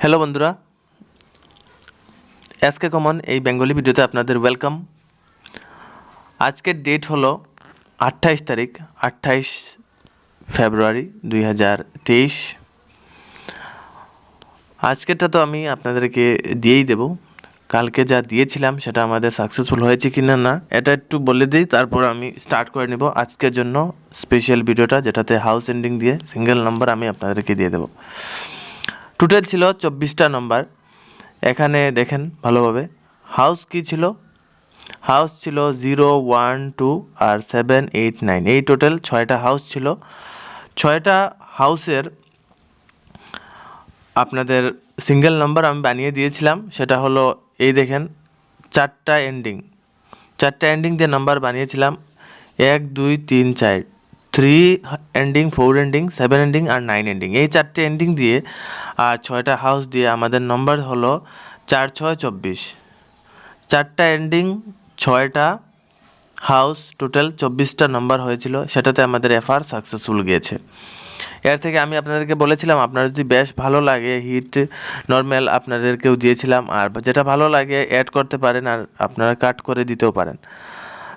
Hello বন্ধুরা, SK common এই Bengali ভিডিওতে আপনাদের ওয়েলকাম। আজকের ডেট হলো 28 তারিখ 28 ফেব্রুয়ারি 2023। আজকেরটা তো আমি আপনাদেরকে দিয়েই দেব। কালকে যা দিয়েছিলাম সেটা আমাদের সাকসেসফুল হয়েছে কি না এটা একটু বলে দিই, তারপর আমি স্টার্ট করে নেব আজকের জন্য স্পেশাল ভিডিওটা, যেটাতে হাউস এন্ডিং দিয়ে সিঙ্গেল নাম্বার আমি আপনাদেরকে দিয়ে দেব। টোটাল ছিল 24টা নম্বর। এখানে দেখেন ভালোভাবে হাউস কি ছিল। হাউস ছিল 0, 1, 2 আর 7, 8, 9, এই টোটাল 6টা হাউস ছিল। 6টা হাউসের আপনাদের সিঙ্গেল নাম্বার আমি বানিয়ে দিয়েছিলাম। সেটা হলো এই দেখেন, 4টা এন্ডিং দিয়ে নাম্বার বানিয়েছিলাম। 1, 2, 3, 4, 3 এন্ডিং, 4 এন্ডিং, 7 এন্ডিং আর 9 এন্ডিং, এই 4টে এন্ডিং দিয়ে আর 6টা হাউস দিয়ে আমাদের নম্বর হলো 4, 6, 24। 4টা এন্ডিং, 6টা হাউস, টোটাল 24টা নম্বর হয়েছিল। সেটাতে আমাদের এফআর সাকসেসফুল গিয়েছে। এর থেকে আমি আপনাদেরকে বলেছিলাম আপনার যদি বেশ ভালো লাগে হিট নর্মাল আপনাদেরকেও দিয়েছিলাম, আর যেটা ভালো লাগে অ্যাড করতে পারেন আর আপনারা কাট করে দিতেও পারেন।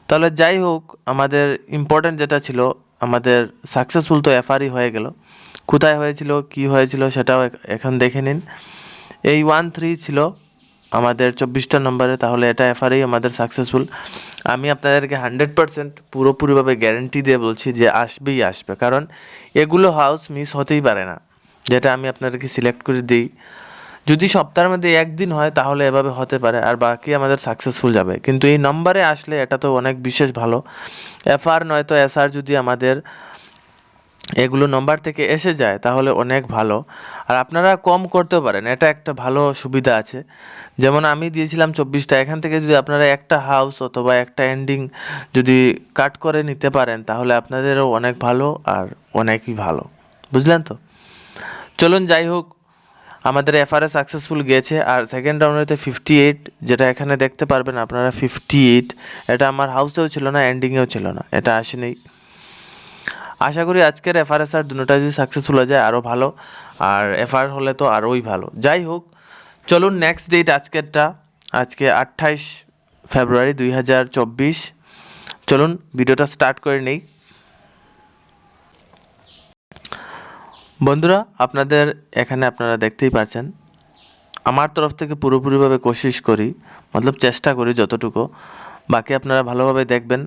তাহলে যাই হোক, আমাদের ইম্পর্ট্যান্ট যেটা ছিল, আমাদের সাকসেসফুল তো এফআরই হয়ে গেল। কোথায় হয়েছিল, কি হয়েছিল সেটাও এখন দেখে নিন। এই 1, 3 ছিল আমাদের 24টা নম্বরে, তাহলে এটা এফআরই আমাদের সাকসেসফুল। আমি আপনাদেরকে 100% পুরোপুরিভাবে গ্যারেন্টি দিয়ে বলছি যে আসবেই আসবে, কারণ এগুলো হাউস মিস হতেই পারে না। যেটা আমি আপনাদেরকে সিলেক্ট করে দিই, যদি সপ্তাহের মধ্যে একদিন হয় তাহলে এভাবে হতে পারে, আর বাকি আমাদের সাকসেসফুল যাবে। কিন্তু এই নম্বরে আসলে এটা তো অনেক বিশেষ ভালো। এফআর নয়তো এসআর যদি আমাদের এগুলো নম্বর থেকে এসে যায় তাহলে অনেক ভালো। আর আপনারা কম করতেও পারেন, এটা একটা ভালো সুবিধা আছে। যেমন আমি দিয়েছিলাম 24টা, এখান থেকে যদি আপনারা একটা হাউস অথবা একটা এন্ডিং যদি কাট করে নিতে পারেন তাহলে আপনাদেরও অনেক ভালো আর অনেকই ভালো, বুঝলেন তো। চলুন যাই হোক, আমাদের এফআরএ সাকসেসফুল গিয়েছে। আর সেকেন্ড রাউন্ডেতে 58, যেটা এখানে দেখতে পারবেন আপনারা 58, এটা আমার হাউসেও ছিল না, এন্ডিংয়েও ছিল না, এটা আসেনি। আশা করি আজকের এফআরএসআর দুটোটা যদি সাকসেসফুল হয়ে যায় আরও ভালো, আর এফআর হলে তো আরোই ভালো। যাই হোক, চলুন নেক্সট ডেট আজকেরটা, আজকে 28 ফেব্রুয়ারি 2024। চলুন ভিডিওটা স্টার্ট করে নেই। বন্ধুরা, আপনাদের এখানে আপনারা দেখতেই পাচ্ছেন আমার তরফ থেকে পুরোপুরিভাবে কোশিশ করি, মতলব চেষ্টা করি যতটুকু। বাকি আপনারা ভালোভাবে দেখবেন।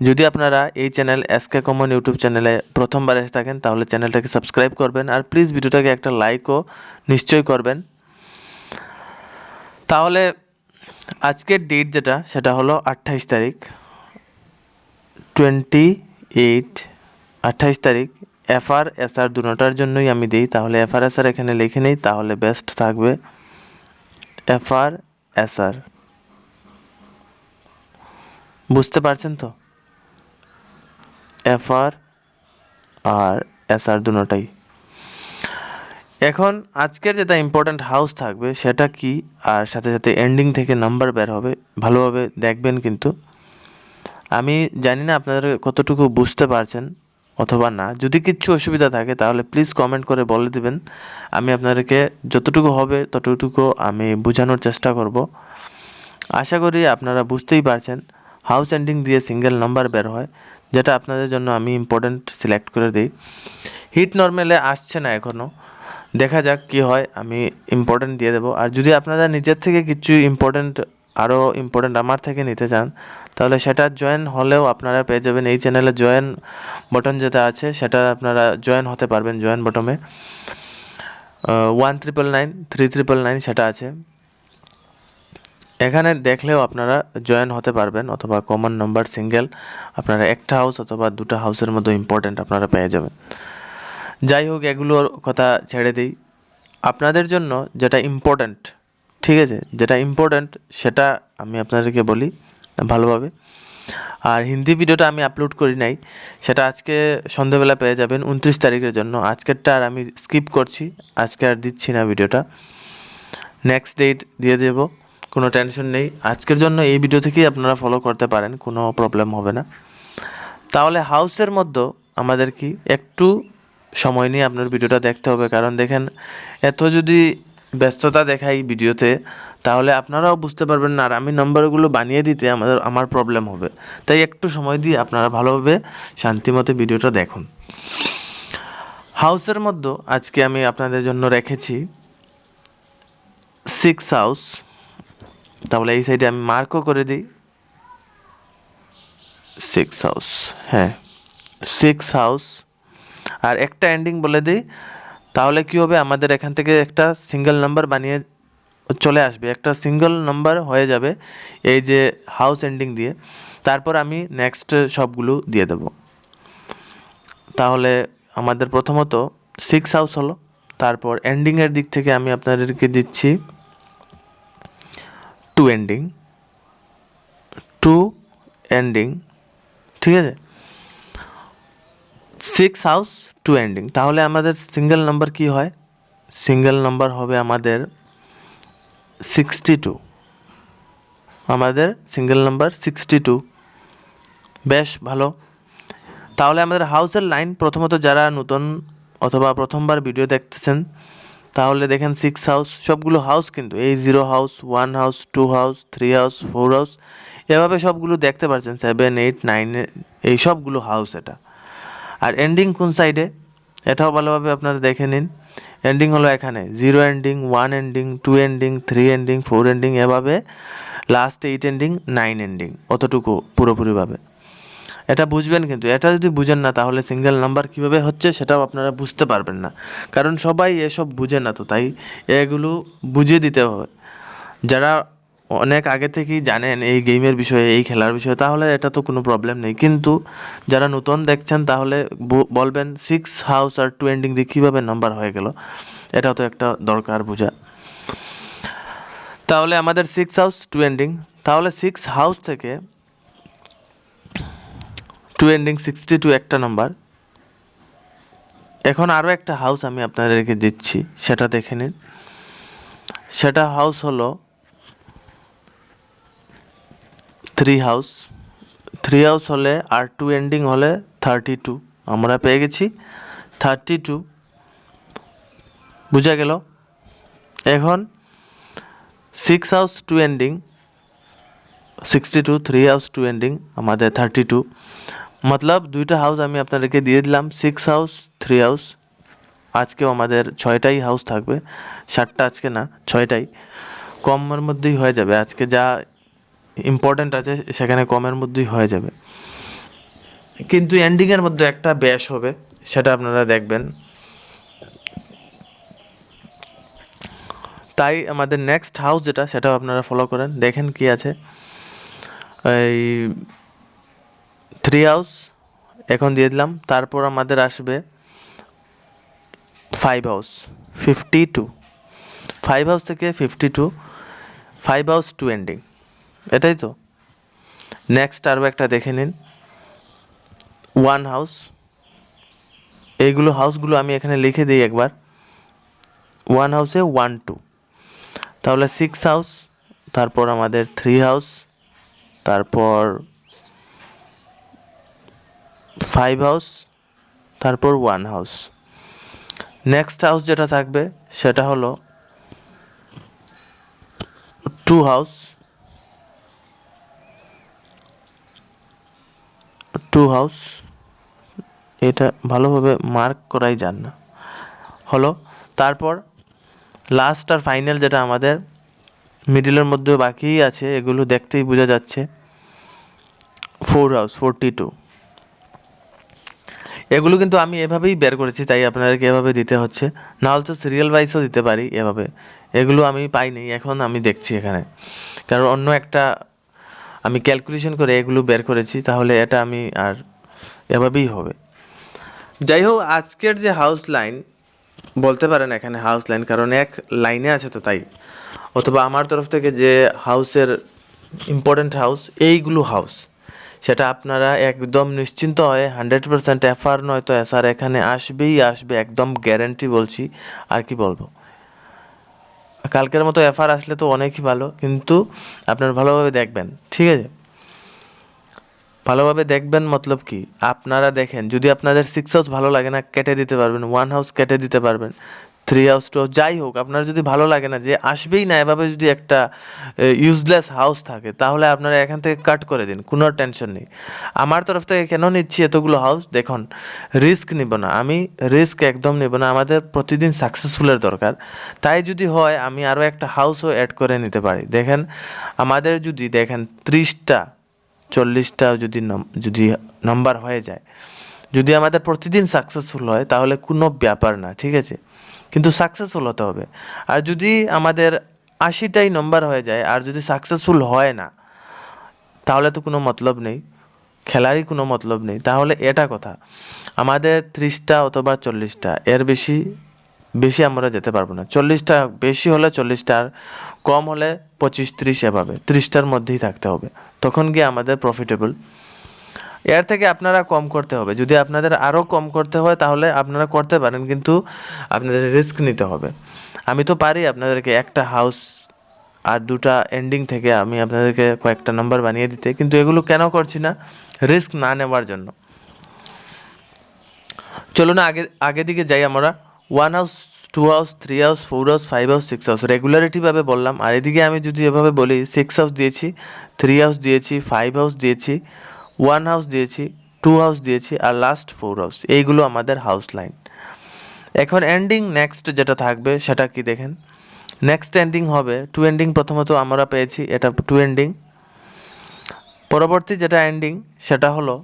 যদি আপনারা এই চ্যানেল এসকে কমন ইউটিউব চ্যানেলে প্রথমবার এসে থাকেন তাহলে চ্যানেলটাকে সাবস্ক্রাইব করবেন, আর প্লিজ ভিডিওটাকে একটা লাইকও নিশ্চয়ই করবেন। তাহলে আজকের ডেট যেটা সেটা হলো 28 তারিখ 28, 28 তারিখ। এফআর এসআর দুটোটার জন্যই আমি দিই, তাহলে এফআর এসআর এখানে লিখে নিই তাহলে বেস্ট থাকবে। এফআর এসআর, বুঝতে পারছেন তো? এফআর আর এসআর দুটোটাই। এখন আজকের যেটা ইম্পর্ট্যান্ট হাউস থাকবে সেটা কি, আর সাথে সাথে এন্ডিং থেকে নাম্বার বের হবে, ভালোভাবে দেখবেন। কিন্তু আমি জানি না আপনাদের কতটুকু বুঝতে পারছেন অথবা না। যদি কিচ্ছু অসুবিধা থাকে তাহলে প্লিজ কমেন্ট করে বলে দেবেন, আমি আপনাদেরকে যতটুকু হবে ততটুকু আমি বোঝানোর চেষ্টা করব। আশা করি আপনারা বুঝতেই পারছেন। হাউস এন্ডিং দিয়ে সিঙ্গেল নাম্বার বের হয়, যেটা আপনাদের জন্য আমি ইম্পর্ট্যান্ট সিলেক্ট করে দিই। হিট নর্মালে আসছে না এখনও, দেখা যাক কি হয়, আমি ইম্পর্ট্যান্ট দিয়ে দেবো। আর যদি আপনারা নিজের থেকে কিছু আরও ইম্পর্ট্যান্ট আমার থেকে নিতে চান তাহলে সেটা জয়েন হলেও আপনারা পেয়ে যাবেন। এই চ্যানেলে জয়েন বটন যেটা আছে সেটা আপনারা জয়েন হতে পারবেন। জয়েন বটমে 1999, 399 সেটা আছে, এখানে দেখলেও আপনারা জয়েন হতে পারবেন, অথবা কমন নাম্বার সিঙ্গেল আপনারা একটা হাউস অথবা দুটো হাউসের মতো ইম্পর্ট্যান্ট আপনারা পেয়ে যাবেন। যাই হোক, এগুলোর কথা ছেড়ে দিই। আপনাদের জন্য যেটা ইম্পর্ট্যান্ট, ঠিক আছে, যেটা ইম্পর্ট্যান্ট সেটা আমি আপনাদেরকে বলি ভালোভাবে। আর হিন্দি ভিডিওটা আমি আপলোড করি নাই, সেটা আজকে সন্ধ্যেবেলা পেয়ে যাবেন 29 তারিখের জন্য। আজকেরটা আর আমি স্কিপ করছি, আজকে আর দিচ্ছি না ভিডিওটা, নেক্সট ডেট দিয়ে দেবো, কোনো টেনশন নেই। আজকের জন্য এই ভিডিও থেকেই আপনারা ফলো করতে পারেন, কোনো প্রবলেম হবে না। তাহলে হাউসের মধ্যে আমাদের কি একটু সময় নিয়ে আপনার ভিডিওটা দেখতে হবে, কারণ দেখেন এত যদি ব্যস্ততা দেখাই ভিডিওতে, তাহলে আপনারাও বুঝতে পারবেন না, আর আমি নাম্বারগুলো বানিয়ে দিতে আমার প্রবলেম হবে। তাই একটু সময় দিয়ে আপনারা ভালোভাবে শান্তিমতো ভিডিওটা দেখুন। হাউসের মধ্যে আজকে আমি আপনাদের জন্য রেখেছি 6 হাউস। তাহলে এই সাইডে আমি মার্কও করে দিই 6 হাউস, হ্যাঁ 6 হাউস। আর একটা এন্ডিং বলে দিই, তাহলে কি হবে, আমাদের এখান থেকে একটা সিঙ্গেল নাম্বার বানিয়ে চলে আসবে, একটা সিঙ্গেল নাম্বার হয়ে যাবে এই যে হাউস এন্ডিং দিয়ে। তারপর আমি নেক্সট সবগুলো দিয়ে দেব। তাহলে আমাদের প্রথমত 6 হাউস হলো। তারপর এন্ডিংয়ের দিক থেকে আমি আপনাদেরকে দিচ্ছি 2 এন্ডিং, 2 এন্ডিং, ঠিক আছে। 6 হাউস 2 এন্ডিং, তাহলে আমাদের সিঙ্গেল নাম্বার কি হয়, সিঙ্গেল নাম্বার হবে আমাদের 62। আমাদের সিঙ্গেল নাম্বার 62, বেশ ভালো। তাহলে আমাদের হাউসের লাইন, প্রথমত যারা নতুন অথবা প্রথমবার ভিডিও দেখতেছেন, তাহলে দেখেন 6 হাউস, সবগুলো হাউস কিন্তু এই 0 house, 1 house, 2 house, 3 house, 4 house, এভাবে সবগুলো দেখতে পাচ্ছেন, 7, 8, 9 এই সবগুলো হাউস এটা। আর এন্ডিং কোন সাইডে এটাও ভালোভাবে আপনারা দেখে নিন। এন্ডিং হলো এখানে 0 ending, 1 ending, 2 ending, 3 ending, 4 ending, এভাবে লাস্ট 8 এন্ডিং, 9 এন্ডিং, অতটুকু পুরোপুরিভাবে। এটা বুঝবেন, কিন্তু এটা যদি বুঝেন না তাহলে সিঙ্গেল নাম্বার কীভাবে হচ্ছে সেটাও আপনারা বুঝতে পারবেন না, কারণ সবাই এসব বুঝে না, তো তাই এগুলো বুঝিয়ে দিতে হবে। যারা অনেক আগে থেকেই জানেন এই গেমের বিষয়ে, এই খেলার বিষয়ে, তাহলে এটা তো কোনো প্রবলেম নেই। কিন্তু যারা নতুন দেখছেন তাহলে বলবেন 6 হাউস আর 2 এন্ডিং দিয়ে কীভাবে নাম্বার হয়ে গেল, এটাও তো একটা দরকার বোঝা। তাহলে আমাদের 6 হাউস 2 এন্ডিং, তাহলে 6 হাউস থেকে 2 এন্ডিং 62 একটা নাম্বার। এখন আরও একটা হাউস আমি আপনাদেরকে দিচ্ছি, সেটা দেখে নিন। সেটা হাউস হলো 3 হাউস। 3 হাউস হলে আর 2 এন্ডিং হলে 32, আমরা পেয়ে গেছি 32, বুঝা গেল। এখন 6 হাউস 2 এন্ডিং 62, 3 হাউস 2 এন্ডিং আমাদের 32, মতলব দুইটা হাউস আমি আপনাদেরকে দিয়ে দিলাম, 6 হাউস 3 হাউস। আজকেও আমাদের 6টাই হাউস থাকবে, 7টা আজকে না, 6টাই, কমের মধ্যেই হয়ে যাবে। আজকে যা ইম্পর্ট্যান্ট আছে সেখানে কমের মধ্যেই হয়ে যাবে, কিন্তু এন্ডিংয়ের মধ্যে একটা ব্যাস হবে, সেটা আপনারা দেখবেন। তাই আমাদের নেক্সট হাউস যেটা, সেটাও আপনারা ফলো করেন, দেখেন কি আছে। এই 3 হাউস এখন দিয়ে দিলাম। তারপর আমাদের আসবে 5 হাউস 52, 5 হাউস থেকে 52, 5 হাউস 2 এন্ডিং, এটাই তো। নেক্সট আরও একটা দেখে নিন 1 হাউস। এইগুলো হাউসগুলো আমি এখানে লিখে দিই একবার, 1 হাউসে 1 2, তাহলে 6 হাউস, তারপর আমাদের 3 হাউস, তারপর 5 হাউস, তারপর 1 হাউস। নেক্সট হাউস যেটা থাকবে সেটা হলো 2 হাউস, 2 হাউস, এটা ভালোভাবে মার্ক করাই যান না, হলো। তারপর লাস্ট আর ফাইনাল যেটা আমাদের মিডিলের মধ্যে বাকি আছে, এগুলো দেখতেই বোঝা যাচ্ছে 4 হাউস 42। এগুলো কিন্তু আমি এভাবেই বের করেছি, তাই আপনাদেরকে এভাবে দিতে হচ্ছে, নাহলে তো সিরিয়াল ওয়াইজও দিতে পারি এভাবে। এগুলো আমি পাইনি, এখন আমি দেখছি এখানে, কারণ অন্য একটা আমি ক্যালকুলেশন করে এগুলো বের করেছি, তাহলে এটা আমি আর এভাবেই হবে। যাই হোক, আজকের যে হাউস লাইন বলতে পারেন এখানে হাউস লাইন, কারণ এক লাইনে আছে তো তাই, অথবা আমার তরফ থেকে যে হাউসের ইম্পর্ট্যান্ট হাউস, এইগুলো হাউস, সেটা আপনারা একদম নিশ্চিন্ত হয়ে 100% এফআর নয়তো এসআর এখানে আসবেই আসবে, একদম গ্যারেন্টি বলছি। আর কি বলবো, কালকের মতো এফআর আসলে তো অনেকই ভালো, কিন্তু আপনারা ভালোভাবে দেখবেন, ঠিক আছে। ভালোভাবে দেখবেন মতলব কি, আপনারা দেখেন, যদি আপনাদের 6 হাউস ভালো লাগে না কেটে দিতে পারবেন, 1 হাউস কেটে দিতে পারবেন, 3 হাউস 2 হাউস যাই হোক, আপনার যদি ভালো লাগে না যে আসবেই না এভাবে যদি একটা ইউজলেস হাউস থাকে, তাহলে আপনারা এখান থেকে কাট করে দিন, কোনো টেনশন নেই। আমার তরফ থেকে কেন নিচ্ছি এতগুলো হাউস, দেখুন রিস্ক নিব না, আমি রিস্ক একদম নেব না, আমাদের প্রতিদিন সাকসেসফুলের দরকার। তাই যদি হয় আমি আরও একটা হাউসও অ্যাড করে নিতে পারি। দেখেন আমাদের যদি দেখেন 30টা 40টা যদি নাম্বার হয়ে যায়, যদি আমাদের প্রতিদিন সাকসেসফুল হয় তাহলে কোনো ব্যাপার না, ঠিক আছে, কিন্তু সাকসেসফুল হতে হবে। আর যদি আমাদের 80টাই নম্বর হয়ে যায় আর যদি সাকসেসফুল হয় না, তাহলে তো কোনো মতলব নেই, খেলারই কোনো মতলব নেই। তাহলে এটা কথা, আমাদের 30টা অথবা 40টা, এর বেশি বেশি আমরা যেতে পারবো না। 40টা বেশি হলে 40টা, আর কম হলে 25-30, এভাবে 30টার মধ্যেই থাকতে হবে, তখন গিয়ে আমাদের প্রফিটেবল। এর থেকে আপনারা কম করতে হবে, যদি আপনাদের আরও কম করতে হয় তাহলে আপনারা করতে পারেন, কিন্তু আপনাদের রিস্ক নিতে হবে। আমি তো পারি আপনাদেরকে একটা হাউস আর 2টা এন্ডিং থেকে আমি আপনাদেরকে কয়েকটা নাম্বার বানিয়ে দিতে, কিন্তু এগুলো কেন করছি না, রিস্ক না নেওয়ার জন্য। চলুন আগে দিকে যাই আমরা। 1 house 2 house 3 house 4 house 5 house 6 house রেগুলারিটিভাবে বললাম। আর এদিকে আমি যদি এভাবে বলি 6 হাউস দিয়েছি, 3 হাউস দিয়েছি, 5 হাউস দিয়েছি, 1 হাউস দিয়েছি, 2 হাউস দিয়েছি, আর লাস্ট 4 হাউস, এইগুলো আমাদের হাউস লাইন। এখন এন্ডিং নেক্সট যেটা থাকবে সেটা কি দেখেন, নেক্সট এন্ডিং হবে 2 এন্ডিং। প্রথমত আমরা পেয়েছি এটা 2 এন্ডিং। পরবর্তী যেটা এন্ডিং সেটা হলো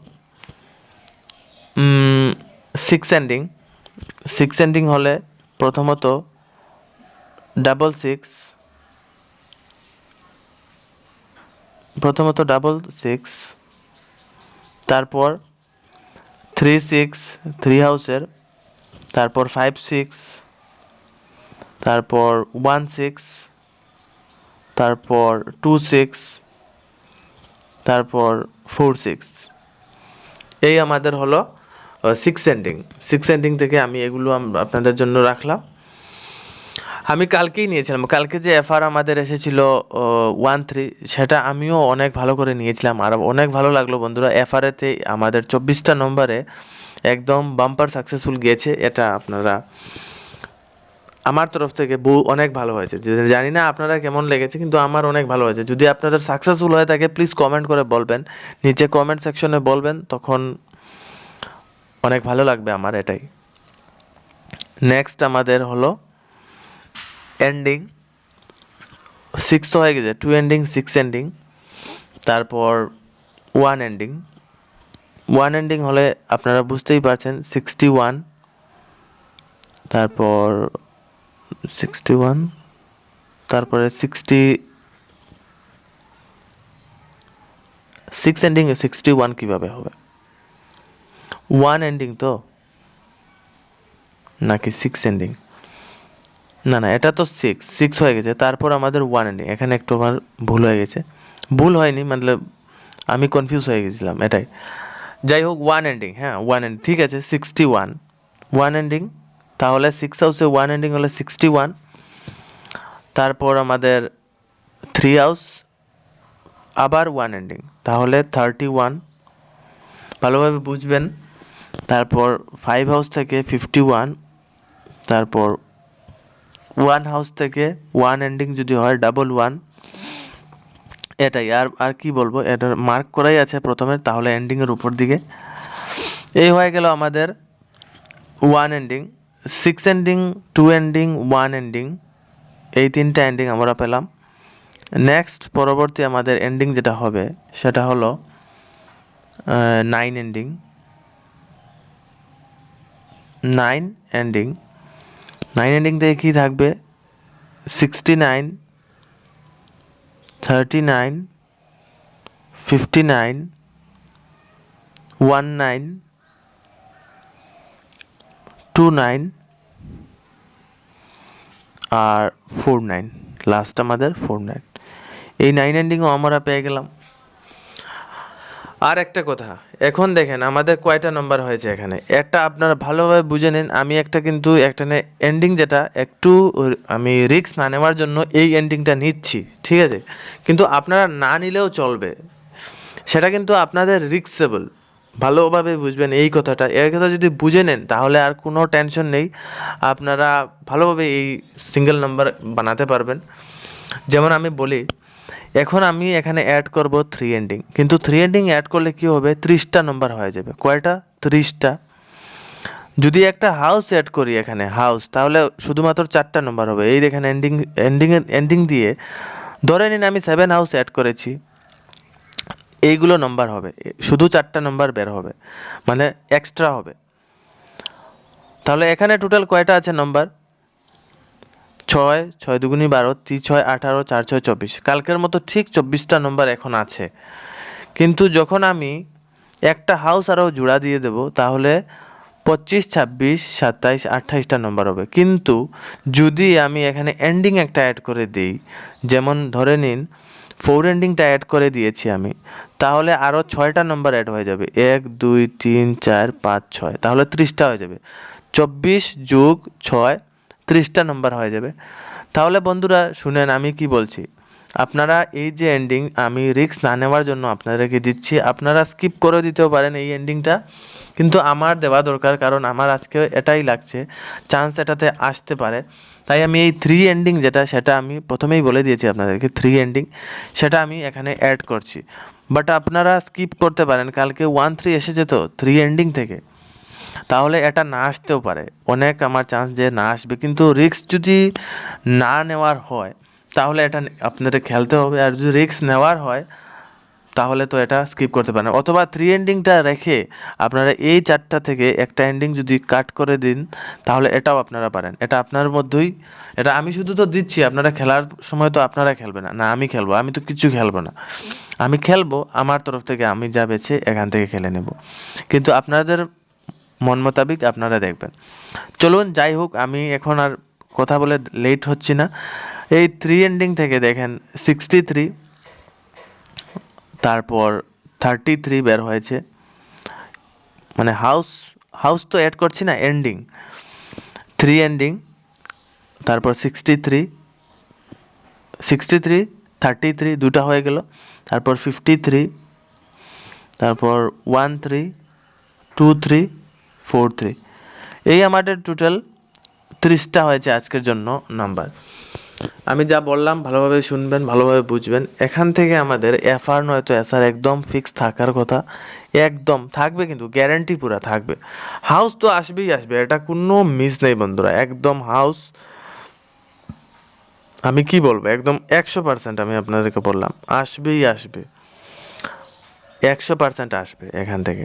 6 এন্ডিং। 6 এন্ডিং হলে প্রথমত ডাবল 6, তারপর 3 6 3 হাউসের, তারপর 5 6, তারপর 1 6, তারপর 2 6, তারপর 4 6। এই আমাদের হলো 6 এন্ডিং। 6 এন্ডিং থেকে আমি এগুলো আপনাদের জন্য রাখলাম। আমি কালকেই নিয়েছিলাম, কালকে যে এফআর আমাদের এসেছিল 1-3, সেটা আমিও অনেক ভালো করে নিয়েছিলাম আর অনেক ভালো লাগলো বন্ধুরা। এফআরএতে আমাদের 24টা নম্বরে একদম বাম্পার সাকসেসফুল গিয়েছে, এটা আপনারা আমার তরফ থেকে অনেক ভালো হয়েছে। জানি না আপনারা কেমন লেগেছে, কিন্তু আমার অনেক ভালো হয়েছে। যদি আপনাদের সাকসেসফুল হয়ে থাকে প্লিজ কমেন্ট করে বলবেন, নিচে কমেন্ট সেকশনে বলবেন, তখন অনেক ভালো লাগবে আমার, এটাই। নেক্সট আমাদের হলো এন্ডিং 6 তো হয়ে গেছে, 2 এন্ডিং, 6 এন্ডিং, তারপর 1 এন্ডিং। 1 এন্ডিং হলে আপনারা বুঝতেই পারছেন 61, তারপর 61, তারপরে 6 এন্ডিং 61 কীভাবে হবে? 1 এন্ডিং তো, নাকি 6 এন্ডিং? না না, এটা তো 6 হয়ে গেছে, তারপর আমাদের 1 এন্ডিং। এখানে একটু আমার ভুল হয়ে গেছে, ভুল হয়নি, মানে আমি কনফিউজ হয়ে গেছিলাম, এটাই। যাই হোক 1 এন্ডিং, হ্যাঁ 1 এন্ডিং, ঠিক আছে 61 1 এন্ডিং। তাহলে 6 হাউসে 1 এন্ডিং হলে 61, তারপর আমাদের 3 হাউস আবার 1 এন্ডিং, তাহলে 31, ভালোভাবে বুঝবেন। তারপর 5 হাউস থেকে 51, তারপর 1 হাউস থেকে 1 এন্ডিং যদি হয় 11, এটাই। আর কি বলবো, এটা মার্ক করাই আছে প্রথমে, তাহলে এন্ডিংয়ের উপর দিকে। এই হয়ে গেল আমাদের 1 এন্ডিং, 6 এন্ডিং, 2 এন্ডিং, 1 এন্ডিং, এই 3টা এন্ডিং আমরা পেলাম। নেক্সট পরবর্তী আমাদের এন্ডিং যেটা হবে সেটা হলো 9 এন্ডিং। 9 এন্ডিং, 9 এন্ডিং থেকে কী থাকবে? 69, 39, 59, 19, 29 আর 49, লাস্ট আমাদের 49। এই 9 এন্ডিংও আমরা পেয়ে গেলাম। আর একটা কথা, এখন দেখেন আমাদের কয়টা নাম্বার হয়েছে এখানে, একটা আপনারা ভালোভাবে বুঝে নিন। আমি কিন্তু একটা এন্ডিং যেটা একটু আমি রিস্ক না নেওয়ার জন্য এই এন্ডিংটা নিচ্ছি, ঠিক আছে, কিন্তু আপনারা না নিলেও চলবে, সেটা কিন্তু আপনাদের রিস্কেবল, ভালোভাবে বুঝবেন এই কথাটা। এই কথা যদি বুঝে নেন তাহলে আর কোনো টেনশন নেই, আপনারা ভালোভাবে এই সিঙ্গেল নাম্বার বানাতে পারবেন। যেমন আমি বলি, এখন আমি এখানে অ্যাড করব 3 এন্ডিং, কিন্তু 3 এন্ডিং অ্যাড করলে কি হবে, 30টা নম্বর হয়ে যাবে। কয়টা? 30টা। যদি একটা হাউস অ্যাড করি এখানে হাউস, তাহলে শুধুমাত্র 4টা নম্বর হবে। এই দেখেন এন্ডিং দিয়ে ধরে নিন আমি 7 হাউস অ্যাড করেছি, এইগুলো নম্বর হবে, শুধু 4টা নম্বর বের হবে, মানে এক্সট্রা হবে। তাহলে এখানে টোটাল কয়টা আছে নম্বর? 6, 6 দুগুনি 12, 3 6 18, 4 6 24। কালকের মতো ঠিক 24টা নম্বর এখন আছে। কিন্তু যখন আমি একটা হাউস আরও জোড়া দিয়ে দেব, তাহলে 25, 26, 27, 28টা নম্বর হবে। কিন্তু যদি আমি এখানে এন্ডিং একটা অ্যাড করে দিই, যেমন ধরে নিন 4 এন্ডিংটা অ্যাড করে দিয়েছি আমি, তাহলে আরও 6টা নম্বর অ্যাড হয়ে যাবে, 1 2 3 4 5 6, তাহলে 30টা হয়ে যাবে। 24 যোগ 6, 30টা নম্বর হয়ে যাবে। তাহলে বন্ধুরা শুনেন আমি কি বলছি, আপনারা এই যে এন্ডিং আমি রিস্ক না নেওয়ার জন্য আপনাদেরকে দিচ্ছি, আপনারা স্কিপ করে দিতেও পারেন এই এন্ডিংটা, কিন্তু আমার দেওয়া দরকার, কারণ আমার আজকে এটাই লাগছে, চান্স এটাতে আসতে পারে। তাই আমি এই 3 এন্ডিং যেটা, সেটা আমি প্রথমেই বলে দিয়েছি আপনাদেরকে, 3 এন্ডিং সেটা আমি এখানে অ্যাড করছি। বাট আপনারা স্কিপ করতে পারেন, কালকে 1 3 এসেছে তো 3 এন্ডিং থেকে, তাহলে এটা না আসতেও পারে, অনেক আমার চান্স যে না আসবে। কিন্তু রিস্ক যদি না নেওয়ার হয় তাহলে এটা আপনাদের খেলতে হবে, আর যদি রিস্ক নেওয়ার হয় তাহলে তো এটা স্কিপ করতে পারেন। অথবা 3 এন্ডিংটা রেখে আপনারা এই 4টা থেকে একটা এন্ডিং যদি কাট করে দিন, তাহলে এটাও আপনারা পারেন। এটা আপনার মধ্যেই, এটা আমি শুধু তো দিচ্ছি, আপনারা খেলার সময় তো আপনারা খেলবেন না, আমি খেলবো, আমি তো কিছু খেলবো না, আমি খেলবো আমার তরফ থেকে, আমি যা বেছে এখান থেকে খেলে নেব। কিন্তু আপনাদের মন মোতাবিক আপনারা দেখবেন। চলুন যাই হোক, আমি এখন আর কথা বলে লেট হচ্ছি না। এই 3 এন্ডিং থেকে দেখেন 63, তারপর 33 বের হয়েছে, মানে হাউস হাউস তো অ্যাড করছি না, এন্ডিং 3 এন্ডিং, তারপর 63, 33 দুটা হয়ে গেল, তারপর 53, তারপর 1 3 2 3 4 3, এই আমাদের টোটাল 30টা হয়েছে আজকের জন্য নাম্বার। আমি যা বললাম ভালোভাবে শুনবেন, ভালোভাবে বুঝবেন। এখান থেকে আমাদের এফআর নয়তো এসআর একদম ফিক্স থাকার কথা, একদম থাকবে, কিন্তু গ্যারান্টি পুরা থাকবে। হাউস তো আসবেই আসবে, এটা কোনো মিস নেই বন্ধুরা, একদম হাউস আমি কি বলবো, একদম 100% আমি আপনাদেরকে বললাম আসবেই আসবে, 100% আসবে এখান থেকে।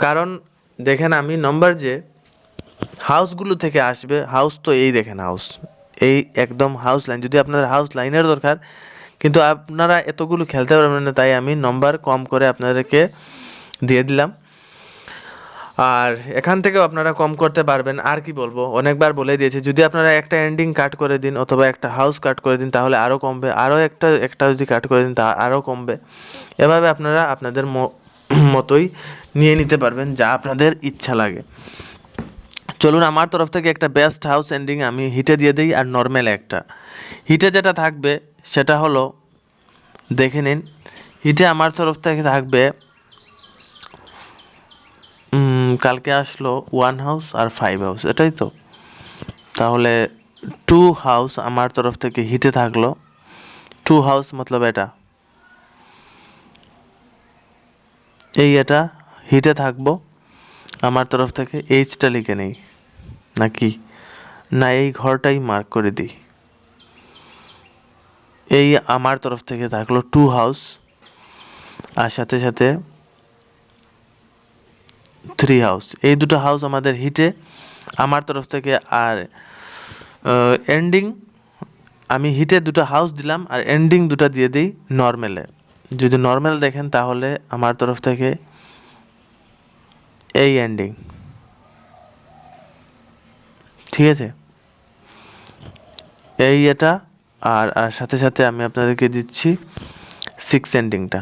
কারণ দেখেন আমি নম্বর যে হাউসগুলো থেকে আসবে, হাউস তো এই দেখেন হাউস, এই একদম হাউস লাইন, যদি আপনাদের হাউস লাইনের দরকার, কিন্তু আপনারা এতগুলো খেলতে পারবেন না, তাই আমি নম্বর কম করে আপনাদেরকে দিয়ে দিলাম। আর এখান থেকেও আপনারা কম করতে পারবেন। আর কি বলবো, অনেকবার বলে দিয়েছি, যদি আপনারা একটা এন্ডিং কাট করে দিন অথবা একটা হাউস কাট করে দিন তাহলে আরও কমবে, আরও একটা একটা যদি কাট করে দিন তা আরও কমবে। এভাবে আপনারা আপনাদের মতোই নিয়ে নিতে পারবেন, যা আপনাদের ইচ্ছা লাগে। চলুন আমার তরফ থেকে একটা বেস্ট হাউস এন্ডিং আমি হিটে দিয়ে দিই, আর নর্মাল একটা। হিটে যেটা থাকবে সেটা হলো, দেখে নিন, হিটে আমার তরফ থেকে থাকবে, কালকে আসলো 1 হাউস আর 5 হাউস, এটাই তো। তাহলে 2 হাউস আমার তরফ থেকে হিটে থাকলো, 2 হাউস মতলব এটা, এটা হিটে থাকবো আমার তরফ থেকে। এইচটা লিখে নেই নাকি, না এই ঘরটাই মার্ক করে দিই। এই আমার তরফ থেকে থাকলো 2 হাউস, আর সাথে সাথে 3 হাউস, এই দুটো হাউস আমাদের হিটে আমার তরফ থেকে। আর এন্ডিং আমি হিটে দুটো হাউস দিলাম, আর এন্ডিং দুটো দিয়ে দিই নর্মালে। যদি নর্মাল দেখেন তাহলে আমার তরফ থেকে এই এন্ডিং, ঠিক আছে, এই এটা। আর আর সাথে সাথে আমি আপনাদেরকে দিচ্ছি 6 এন্ডিংটা,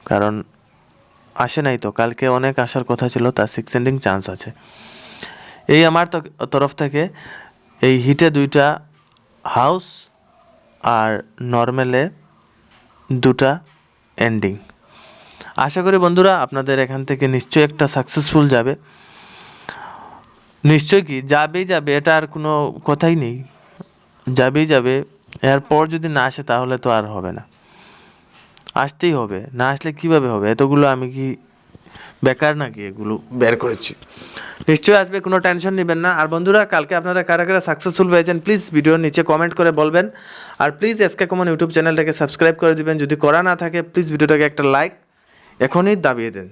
কারণ আসে নাই তো, কালকে অনেক আসার কথা ছিল, তার 6 এন্ডিং চান্স আছে। এই আমার তরফ থেকে এই হিটে 2টা হাউস আর নর্মালে 2টা এন্ডিং। আশা করি বন্ধুরা আপনাদের এখান থেকে নিশ্চয়ই একটা সাকসেসফুল যাবে। নিশ্চয়ই কি যাবেই যাবে, এটা আর কোনো কথাই নেই, যাবেই যাবে। এরপর যদি না আসে তাহলে তো আর হবে না, আসতেই হবে, না আসলে কীভাবে হবে? এতগুলো আমি কি বেকার নাকি এগুলো বের করেছি? নিশ্চয়ই আসবে, কোনো টেনশন নেবেন না। আর বন্ধুরা, কালকে আপনারা কারা কারা সাকসেসফুল হয়েছেন প্লিজ ভিডিওর নিচে কমেন্ট করে বলবেন। আর প্লিজ এসকে কমন ইউটিউব চ্যানেলটাকে সাবস্ক্রাইব করে দিবেন, যদি করা না থাকে প্লিজ ভিডিওটাকে একটা লাইক এখনই দাবিয়ে দেন।